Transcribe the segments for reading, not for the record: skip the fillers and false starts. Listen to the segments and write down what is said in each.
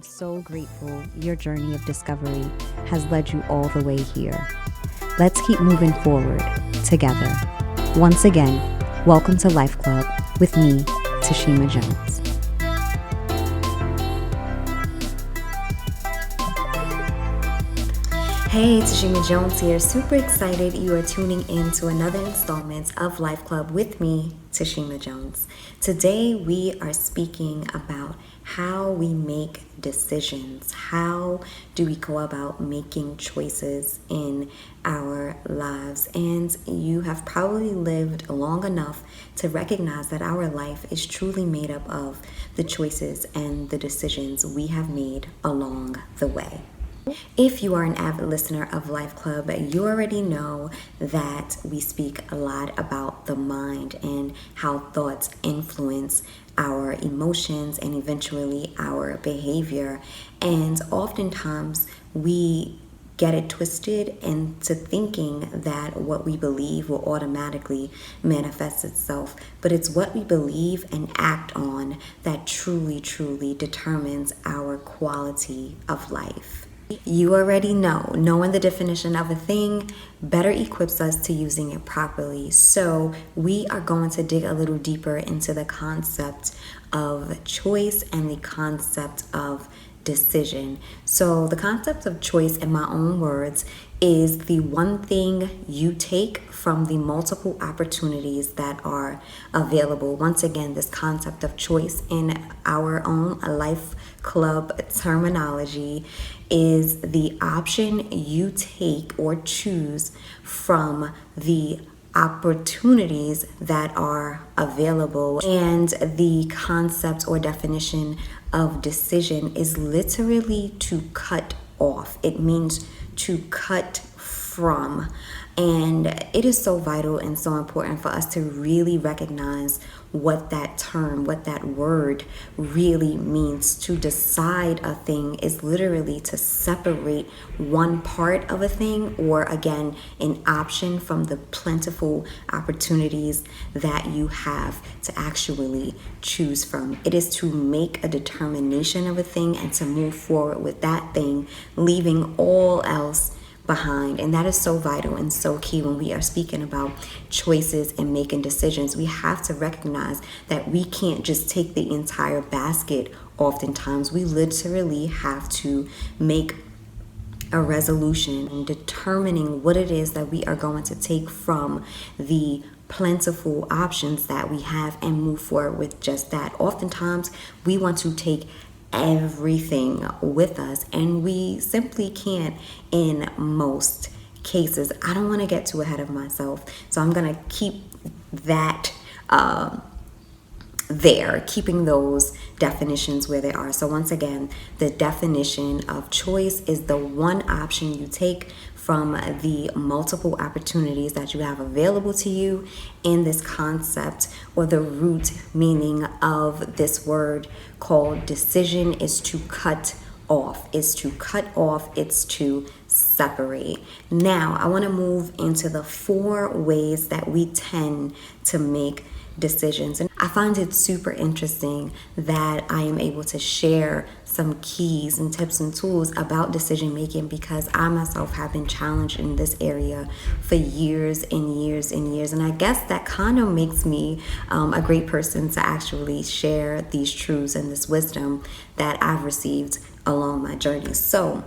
am so grateful your journey of discovery has led you all the way here. Let's keep moving forward together. Once again, welcome to LifeClub with me, Tashima Jones. Hey, Tashima Jones here. Super excited you are tuning in to another installment of LifeClub with me, Tashima Jones. Today we are speaking about how we make decisions. How do we go about making choices in our lives? And you have probably lived long enough to recognize that our life is truly made up of the choices and the decisions we have made along the way. If you are an avid listener of LifeClub, you already know that we speak a lot about the mind and how thoughts influence our emotions and eventually our behavior. And oftentimes we get it twisted into thinking that what we believe will automatically manifest itself. But it's what we believe and act on that truly determines our quality of life. You already know, knowing the definition of a thing better equips us to using it properly. So we are going to dig a little deeper into the concept of choice and the concept of decision. So the concept of choice, in my own words, is the one thing you take from the multiple opportunities that are available. Once again, this concept of choice in our own Life Club terminology is the option you take or choose from the opportunities that are available. And the concept or definition of decision is literally to cut off. It means to cut from. And it is so vital and so important for us to really recognize what that term, what that word really means. To decide a thing is literally to separate one part of a thing, or again, an option from the plentiful opportunities that you have to actually choose from. It is to make a determination of a thing and to move forward with that thing, leaving all else behind. And that is so vital and so key when we are speaking about choices and making decisions. We have to recognize that we can't just take the entire basket. Oftentimes we literally have to make a resolution in determining what it is that we are going to take from the plentiful options that we have and move forward with just that. Oftentimes we want to take everything with us, and we simply can't in most cases. I don't want to get too ahead of myself, so I'm going to keep that keeping those definitions where they are. So once again, the definition of choice is the one option you take from the multiple opportunities that you have available to you. In this concept, or the root meaning of this word called decision, is to cut off. It's to separate. Now, I want to move into the 4 ways that we tend to make decisions. And I find it super interesting that I am able to share some keys and tips and tools about decision making, because I myself have been challenged in this area for years and years and years. And I guess that kind of makes me a great person to actually share these truths and this wisdom that I've received along my journey. So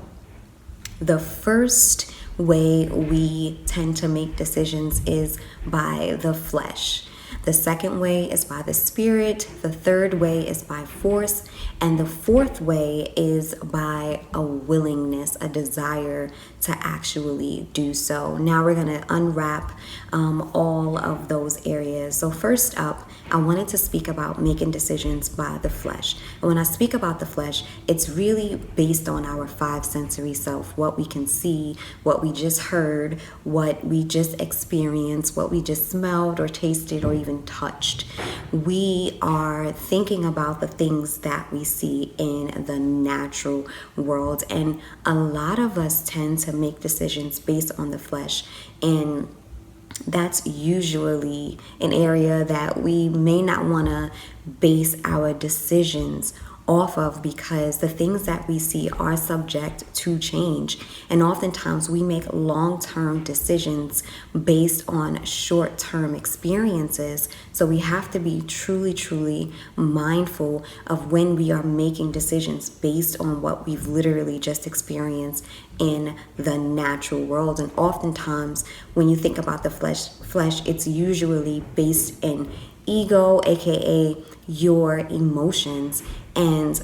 the first way we tend to make decisions is by the flesh. The second way is by the spirit. The third way is by force. And the fourth way is by a willingness, a desire to actually do so. Now we're going to unwrap all of those areas. So first up, I wanted to speak about making decisions by the flesh. And when I speak about the flesh, it's really based on our 5 sensory self, what we can see, what we just heard, what we just experienced, what we just smelled or tasted or even touched. We are thinking about the things that we see in the natural world, and a lot of us tend to make decisions based on the flesh, and that's usually an area that we may not want to base our decisions off of, because the things that we see are subject to change. And oftentimes we make long-term decisions based on short-term experiences. So we have to be truly, truly mindful of when we are making decisions based on what we've literally just experienced in the natural world. And oftentimes when you think about the flesh, it's usually based in ego, aka your emotions. And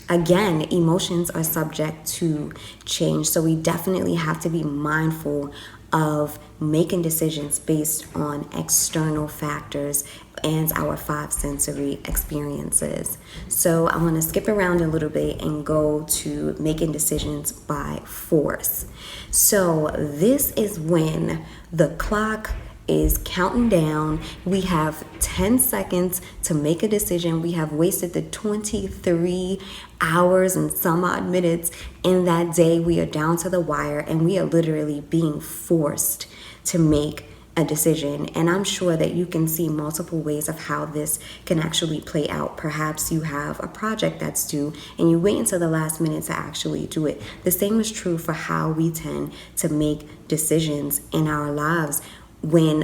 again, emotions are subject to change. So we definitely have to be mindful of making decisions based on external factors and our five sensory experiences. So I want to skip around a little bit and go to making decisions by force. So this is when the clock is counting down. We have 10 seconds to make a decision. We have wasted the 23 hours and some odd minutes in that day. We are down to the wire and we are literally being forced to make a decision. And I'm sure that you can see multiple ways of how this can actually play out. Perhaps you have a project that's due and you wait until the last minute to actually do it. The same is true for how we tend to make decisions in our lives when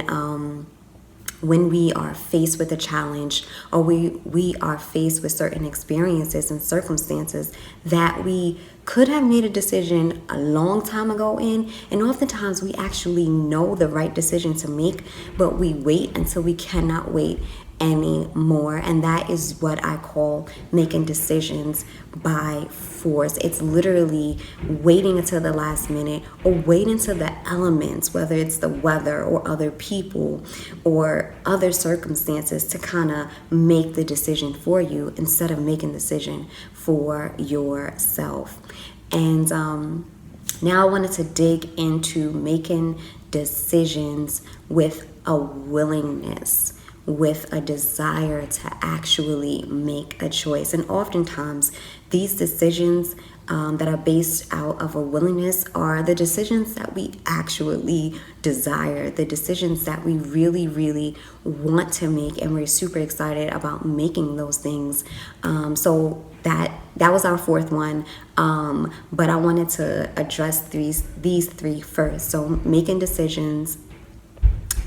we are faced with a challenge, or we are faced with certain experiences and circumstances that we could have made a decision a long time ago in. And oftentimes we actually know the right decision to make, but we wait until we cannot wait anymore. And that is what I call making decisions by force. It's literally waiting until the last minute, or waiting until the elements, whether it's the weather or other people or other circumstances, to kind of make the decision for you instead of making the decision for yourself. And now I wanted to dig into making decisions with a willingness, with a desire to actually make a choice. And oftentimes these decisions that are based out of a willingness are the decisions that we actually desire, the decisions that we really, really want to make, and we're super excited about making those things. So that was our fourth one, but I wanted to address these three first. So making decisions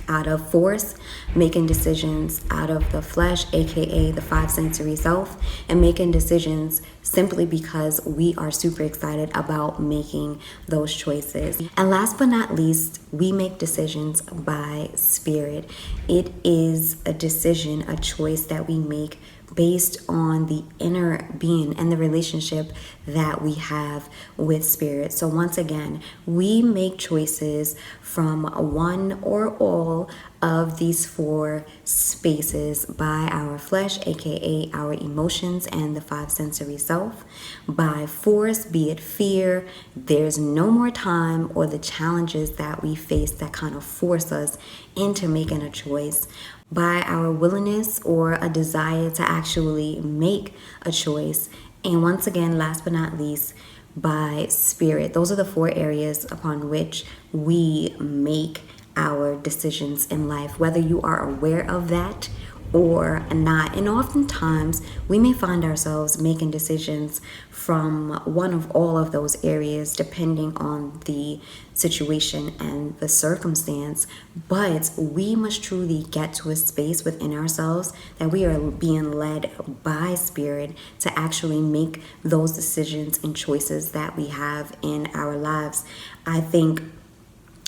out of force, making decisions out of the flesh, aka the five sensory self, and making decisions simply because we are super excited about making those choices. And last but not least, we make decisions by spirit. It is a decision, a choice that we make based on the inner being and the relationship that we have with spirit. So once again, we make choices from one or all of these four spaces: by our flesh, aka our emotions and the five sensory self; by force, be it fear, there's no more time, or the challenges that we face that kind of force us into making a choice; by our willingness, or a desire to actually make a choice; and once again, last but not least, by spirit. Those are the four areas upon which we make our decisions in life, whether you are aware of that or not. And oftentimes we may find ourselves making decisions from one of all of those areas, depending on the situation and the circumstance. But we must truly get to a space within ourselves that we are being led by spirit to actually make those decisions and choices that we have in our lives. I think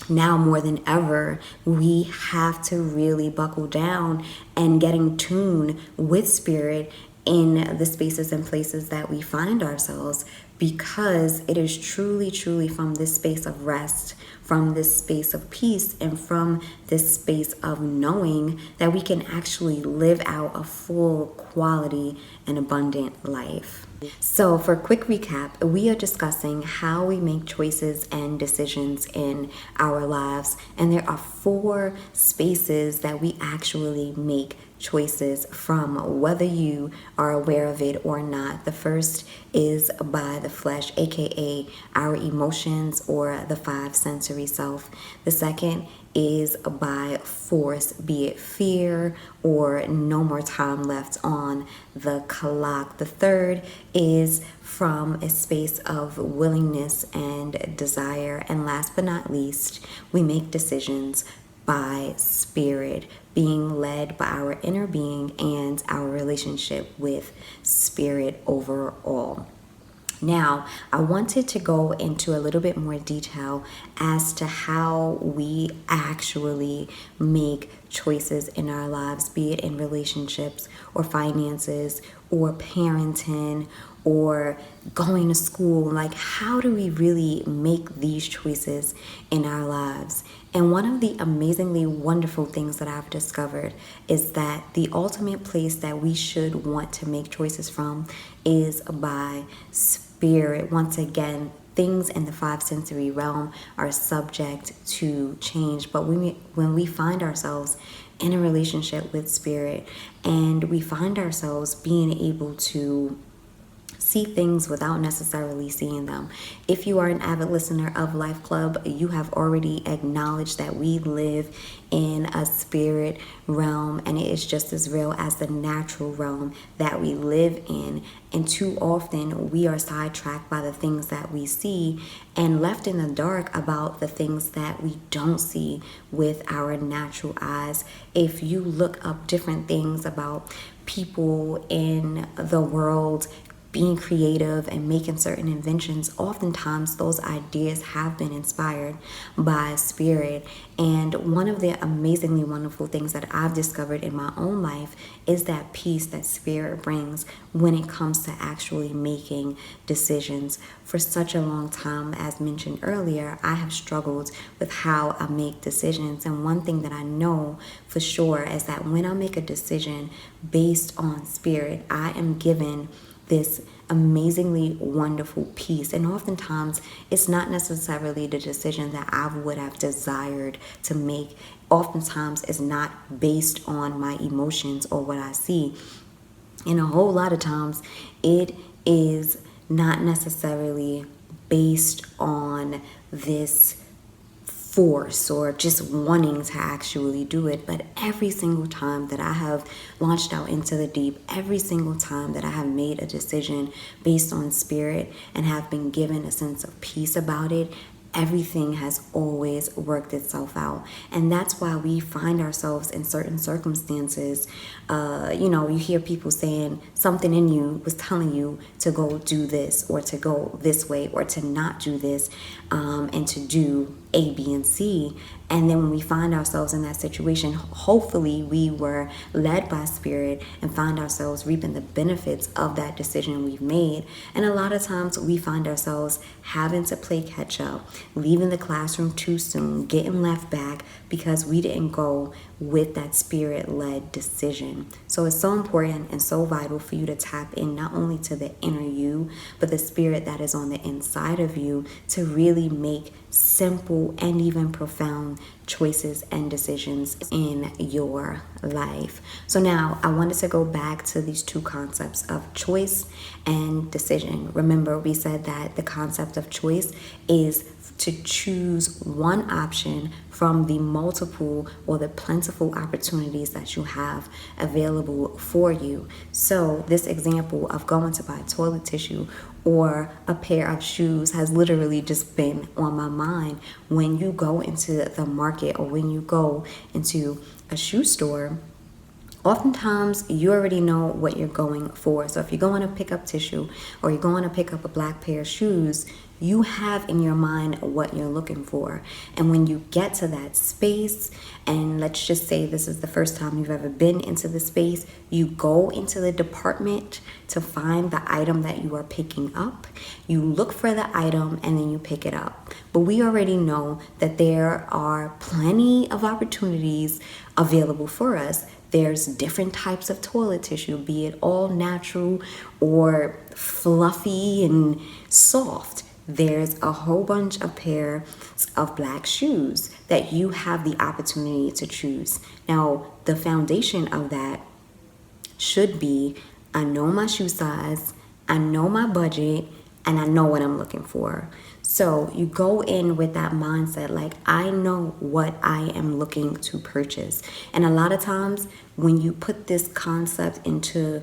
now more than ever, we have to really buckle down and get in tune with spirit in the spaces and places that we find ourselves, because it is truly, truly from this space of rest, from this space of peace, and from this space of knowing that we can actually live out a full, quality, and abundant life. So for a quick recap, we are discussing how we make choices and decisions in our lives, and there are four spaces that we actually make choices from, whether you are aware of it or not. The first is by the flesh, aka our emotions or the five sensory self. The second is by force, be it fear or no more time left on the clock. The third is from a space of willingness and desire. And last but not least, we make decisions by spirit, being led by our inner being and our relationship with spirit overall. Now, I wanted to go into a little bit more detail as to how we actually make choices in our lives, be it in relationships or finances or parenting or going to school. Like, how do we really make these choices in our lives? And one of the amazingly wonderful things that I've discovered is that the ultimate place that we should want to make choices from is by spirit. Once again, things in the five sensory realm are subject to change, but when we find ourselves in a relationship with spirit and we find ourselves being able to see things without necessarily seeing them. If you are an avid listener of LifeClub, you have already acknowledged that we live in a spirit realm, and it is just as real as the natural realm that we live in. And too often we are sidetracked by the things that we see and left in the dark about the things that we don't see with our natural eyes. If you look up different things about people in the world being creative and making certain inventions, oftentimes those ideas have been inspired by spirit. And one of the amazingly wonderful things that I've discovered in my own life is that peace that spirit brings when it comes to actually making decisions. For such a long time, as mentioned earlier, I have struggled with how I make decisions. And one thing that I know for sure is that when I make a decision based on spirit, I am given this amazingly wonderful peace. And oftentimes it's not necessarily the decision that I would have desired to make. Oftentimes it's not based on my emotions or what I see. And a whole lot of times it is not necessarily based on this force or just wanting to actually do it. But every single time that I have launched out into the deep, every single time that I have made a decision based on spirit and have been given a sense of peace about it, everything has always worked itself out. And that's why we find ourselves in certain circumstances. You hear people saying something in you was telling you to go do this or to go this way or to not do this, and to do A, B, and C. And then when we find ourselves in that situation, hopefully we were led by spirit and find ourselves reaping the benefits of that decision we've made. And a lot of times we find ourselves having to play catch up, leaving the classroom too soon, getting left back because we didn't go with that spirit-led decision. So it's so important and so vital for you to tap in not only to the inner you, but the spirit that is on the inside of you to really make simple and even profound choices and decisions in your life. So now I wanted to go back to these two concepts of choice and decision. Remember, we said that the concept of choice is to choose one option from the multiple or the plentiful opportunities that you have available for you. So this example of going to buy toilet tissue or a pair of shoes has literally just been on my mind. When you go into the market or when you go into a shoe store, oftentimes you already know what you're going for. So if you're going to pick up tissue or you're going to pick up a black pair of shoes, you have in your mind what you're looking for. And when you get to that space, and let's just say this is the first time you've ever been into the space, you go into the department to find the item that you are picking up. You look for the item and then you pick it up. But we already know that there are plenty of opportunities available for us. There's different types of toilet tissue, be it all natural or fluffy and soft. There's a whole bunch of pairs of black shoes that you have the opportunity to choose. Now, the foundation of that should be, I know my shoe size, I know my budget, and I know what I'm looking for. So you go in with that mindset, like, I know what I am looking to purchase. And a lot of times when you put this concept into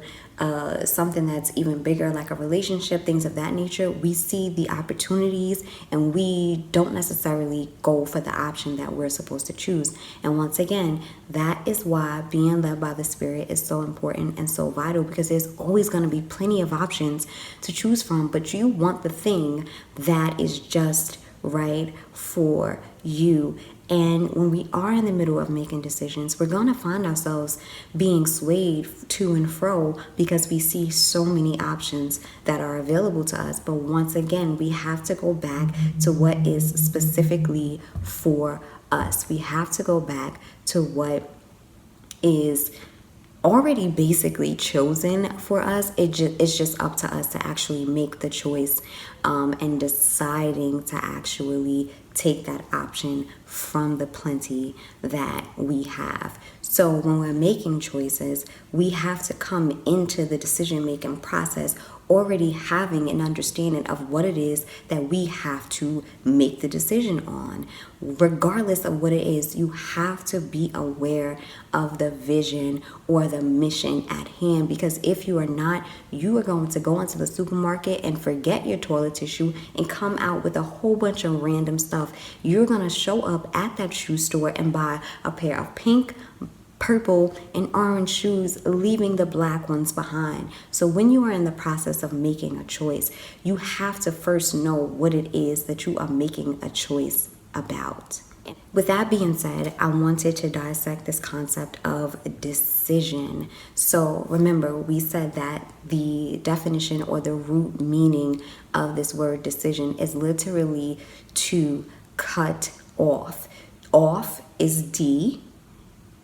something that's even bigger, like a relationship, things of that nature, we see the opportunities and we don't necessarily go for the option that we're supposed to choose. And once again, that is why being led by the Spirit is so important and so vital, because there's always going to be plenty of options to choose from, but you want the thing that is just right for you. And when we are in the middle of making decisions, we're going to find ourselves being swayed to and fro because we see so many options that are available to us. But once again, we have to go back to what is specifically for us. We have to go back to what is already basically chosen for us. It's just up to us to actually make the choice and deciding to actually take that option from the plenty that we have. So when we're making choices, we have to come into the decision-making process already having an understanding of what it is that we have to make the decision on. Regardless of what it is, you have to be aware of the vision or the mission at hand, because if you are not, you are going to go into the supermarket and forget your toilet tissue and come out with a whole bunch of random stuff. You're going to show up at that shoe store and buy a pair of pink, purple, and orange shoes, leaving the black ones behind. So when you are in the process of making a choice, you have to first know what it is that you are making a choice about. With that being said, I wanted to dissect this concept of decision. So remember, we said that the definition or the root meaning of this word decision is literally to cut off. Off is D,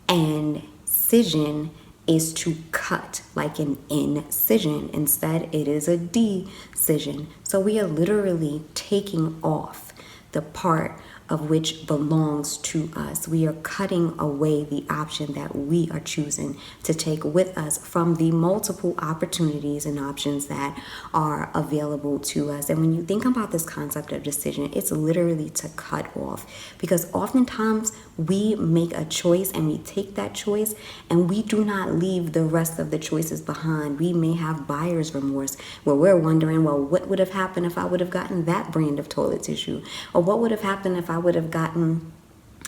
and scission is to cut, like an incision. Instead, it is a decision. So we are literally taking off the part of which belongs to us. We are cutting away the option that we are choosing to take with us from the multiple opportunities and options that are available to us. And when you think about this concept of decision, it's literally to cut off, because oftentimes we make a choice and we take that choice and we do not leave the rest of the choices behind. We may have buyer's remorse where we're wondering, well, what would have happened if I would have gotten that brand of toilet tissue? Or what would have happened if I would have gotten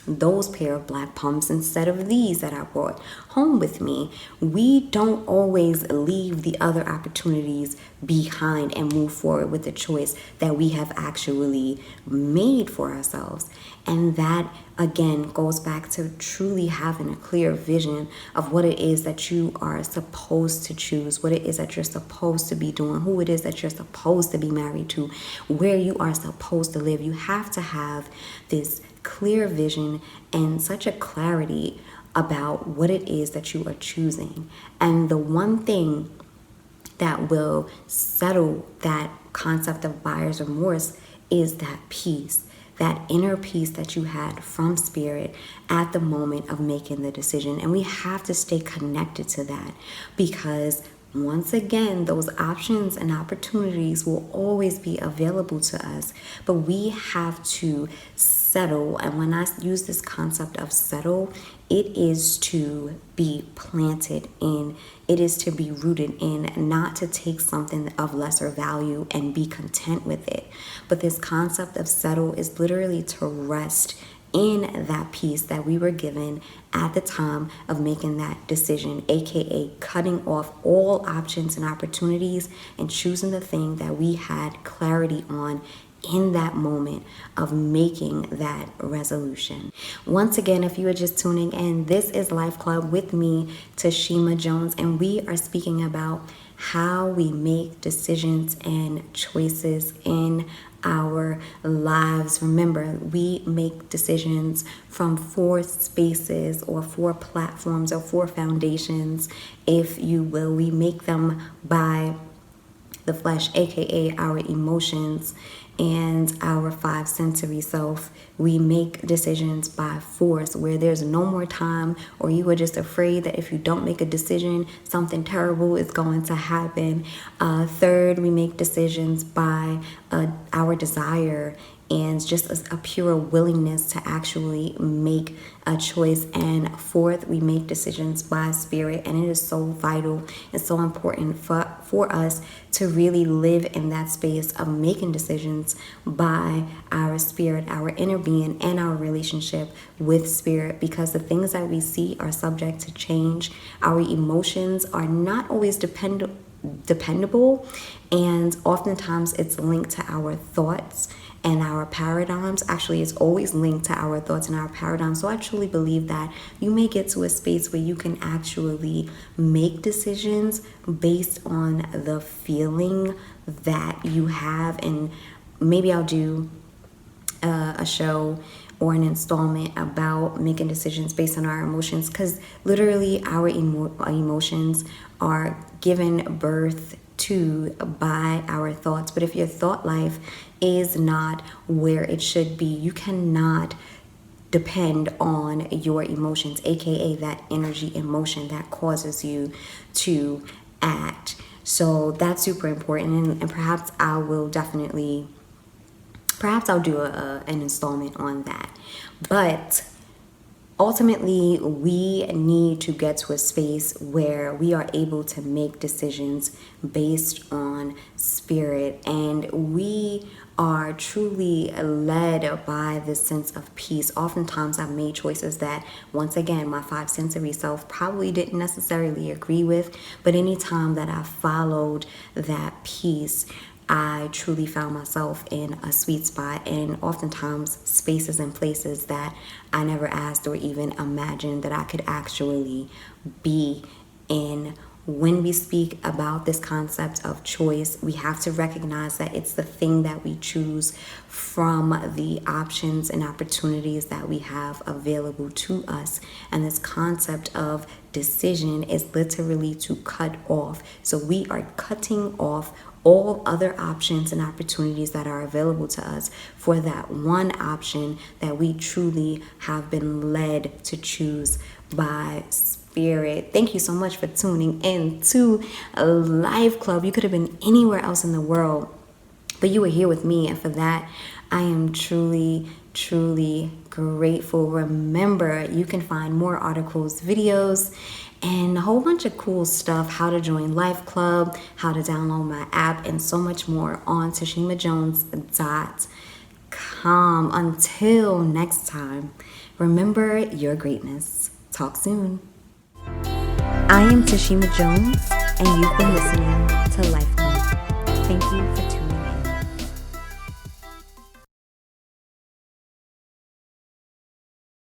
those pair of black pumps instead of these that I brought home with me? We don't always leave the other opportunities behind and move forward with the choice that we have actually made for ourselves. And that, again, goes back to truly having a clear vision of what it is that you are supposed to choose, what it is that you're supposed to be doing, who it is that you're supposed to be married to, where you are supposed to live. You have to have this clear vision and such a clarity about what it is that you are choosing. And the one thing that will settle that concept of buyer's remorse is that peace, that inner peace that you had from Spirit at the moment of making the decision. And we have to stay connected to that, because once again, those options and opportunities will always be available to us, but we have to settle. And when I use this concept of settle, it is to be planted in, it is to be rooted in, not to take something of lesser value and be content with it. But this concept of settle is literally to rest in that peace that we were given at the time of making that decision, aka cutting off all options and opportunities and choosing the thing that we had clarity on in that moment of making that resolution. Once again, if you are just tuning in, this is Life Club with me, Tashima Jones, and we are speaking about how we make decisions and choices in our lives. Remember, we make decisions from 4 spaces or 4 platforms or 4 foundations, if you will. We make them by the flesh, aka our emotions, and our five sensory self. We make decisions by force where there's no more time, or you are just afraid that if you don't make a decision, something terrible is going to happen. Third, we make decisions by our desire and just a pure willingness to actually make a choice. And fourth, we make decisions by spirit, and it is so vital and so important for us to really live in that space of making decisions by our spirit, our inner being, and our relationship with spirit, because the things that we see are subject to change. Our emotions are not always dependable, and oftentimes it's linked to our thoughts and our paradigms. Actually, it's always linked to our thoughts and our paradigms. So I truly believe that you may get to a space where you can actually make decisions based on the feeling that you have. And maybe I'll do a show or an installment about making decisions based on our emotions, because literally our emotions are given birth to by our thoughts. But if your thought life is not where it should be, you cannot depend on your emotions, aka that energy emotion that causes you to act. So that's super important, and perhaps I'll do an installment on that. But ultimately, we need to get to a space where we are able to make decisions based on spirit, and we are truly led by this sense of peace. Oftentimes I've made choices that, once again, my five sensory self probably didn't necessarily agree with, but anytime that I followed that peace, I truly found myself in a sweet spot, and oftentimes spaces and places that I never asked or even imagined that I could actually be in. When we speak about this concept of choice, we have to recognize that it's the thing that we choose from the options and opportunities that we have available to us. And this concept of decision is literally to cut off. So we are cutting off all other options and opportunities that are available to us for that one option that we truly have been led to choose by spirit. Thank you so much for tuning in to LifeClub. You could have been anywhere else in the world, but you were here with me, and for that, I am truly, truly grateful. Remember, you can find more articles, videos, and a whole bunch of cool stuff, how to join LifeClub, how to download my app, and so much more on tashimajones.com. Until next time, remember your greatness. Talk soon. I am Tashima Jones, and you've been listening to LifeClub. Thank you for tuning in.